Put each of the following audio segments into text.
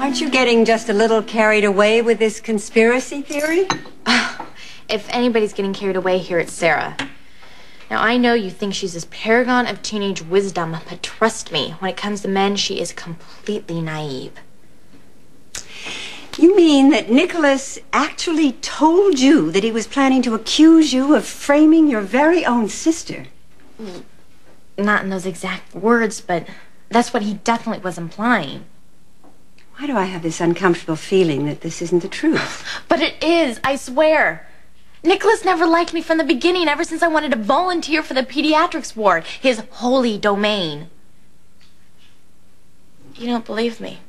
Aren't you getting just a little carried away with this conspiracy theory? If anybody's getting carried away here, it's Sarah. Now, I know you think she's this paragon of teenage wisdom, but trust me, when it comes to men, she is completely naive. You mean that Nikolas actually told you that he was planning to accuse you of framing your very own sister? Not in those exact words, but that's what he definitely was implying. Why do I have this uncomfortable feeling that this isn't the truth? But it is, I swear. Nikolas never liked me from the beginning, ever since I wanted to volunteer for the pediatrics ward, his holy domain. You don't believe me?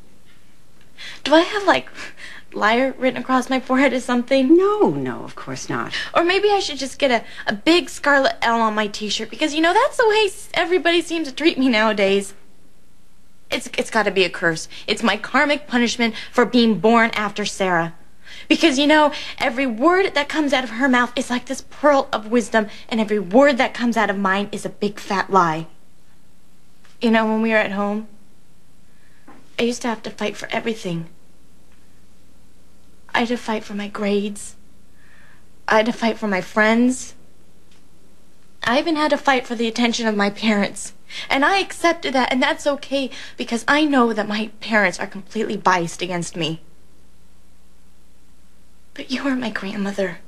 Do I have, like, liar written across my forehead or something? No, of course not. Or maybe I should just get a big scarlet L on my t-shirt, because, you know, that's the way everybody seems to treat me nowadays. It's got to be a curse. It's my karmic punishment for being born after Sarah. Because, you know, every word that comes out of her mouth is like this pearl of wisdom, and every word that comes out of mine is a big fat lie. You know, when we were at home, I used to have to fight for everything. I had to fight for my grades. I had to fight for my friends. I even had to fight for the attention of my parents. And I accepted that, and that's okay, because I know that my parents are completely biased against me. But you are my grandmother.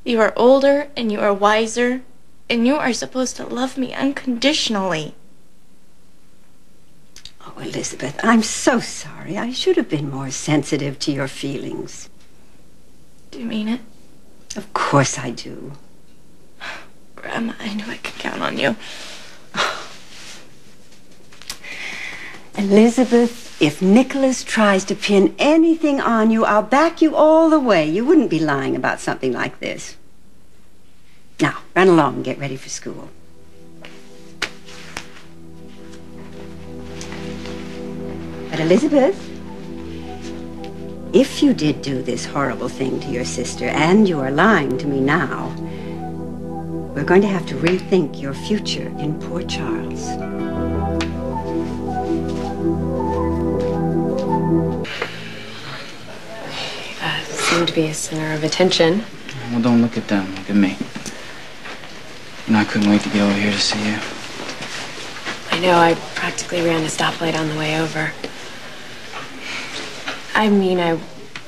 You are older, and you are wiser, and you are supposed to love me unconditionally. Oh, Elizabeth, I'm so sorry. I should have been more sensitive to your feelings. Do you mean it? Of course I do. Grandma, I knew I could count on you. Elizabeth, if Nikolas tries to pin anything on you, I'll back you all the way. You wouldn't be lying about something like this. Now, run along and get ready for school. But Elizabeth, if you did do this horrible thing to your sister, and you are lying to me now, we're going to have to rethink your future in Port Charles. Seem to be a center of attention. Well, don't look at them. Look at me. You know, I couldn't wait to get over here to see you. I know, I practically ran a stoplight on the way over. I mean, I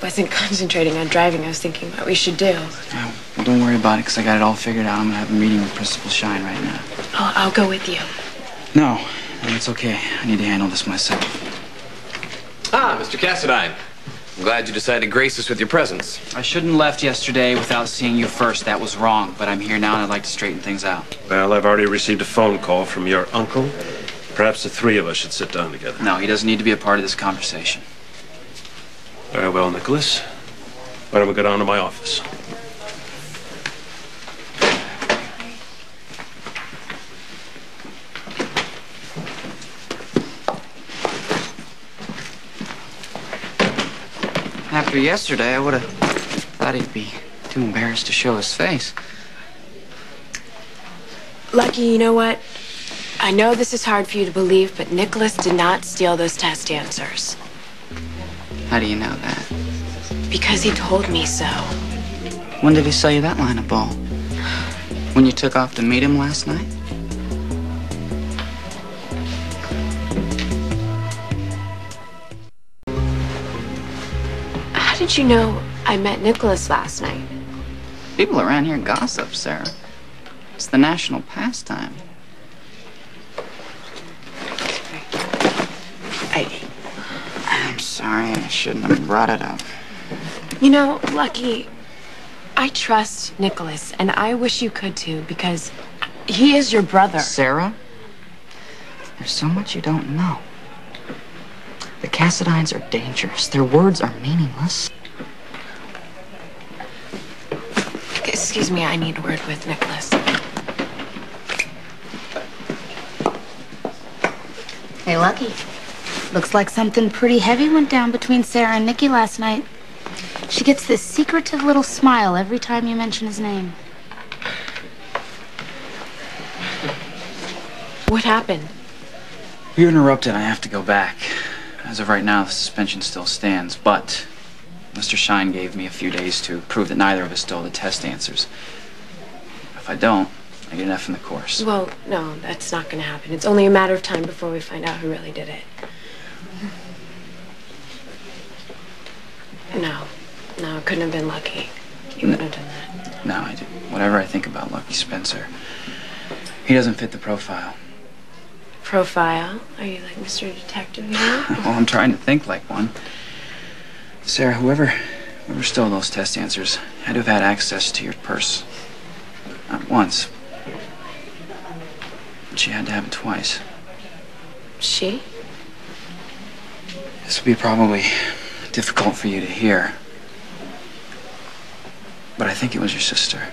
wasn't concentrating on driving. I was thinking what we should do. Yeah, well, don't worry about it, because I got it all figured out. I'm going to have a meeting with Principal Shine right now. I'll go with you. No, it's okay. I need to handle this myself. Ah, Mr. Cassadine. I'm glad you decided to grace us with your presence. I shouldn't have left yesterday without seeing you first. That was wrong, but I'm here now and I'd like to straighten things out. Well, I've already received a phone call from your uncle. Perhaps the three of us should sit down together. No, he doesn't need to be a part of this conversation. Very well, Nicholas. Why don't we go down to my office? After yesterday, I would have thought he'd be too embarrassed to show his face. Lucky, you know what? I know this is hard for you to believe, but Nikolas did not steal those test answers. How do you know that? Because he told me so. When did he sell you that line of ball? When you took off to meet him last night? How did you know I met Nikolas last night? People around here gossip, Sarah. It's the national pastime. I'm sorry, I shouldn't have brought it up. You know, Lucky, I trust Nikolas, and I wish you could too, because he is your brother. Sarah, there's so much you don't know. The Cassadines are dangerous. Their words are meaningless. Excuse me, I need a word with Nikolas. Hey, Lucky. Looks like something pretty heavy went down between Sarah and Nikki last night. She gets this secretive little smile every time you mention his name. What happened? You interrupted. I have to go back. As of right now, the suspension still stands, but Mr. Shine gave me a few days to prove that neither of us stole the test answers. If I don't, I get an F in the course. Well, no, that's not going to happen. It's only a matter of time before we find out who really did it. No, it couldn't have been Lucky. He wouldn't have done that. No, I do. Whatever I think about Lucky Spencer, he doesn't fit the profile. Profile? Are you like Mr. Detective now? Well, I'm trying to think like one. Sarah, whoever stole those test answers had to have had access to your purse. Not once. But she had to have it twice. She? This will be probably difficult for you to hear. But I think it was your sister.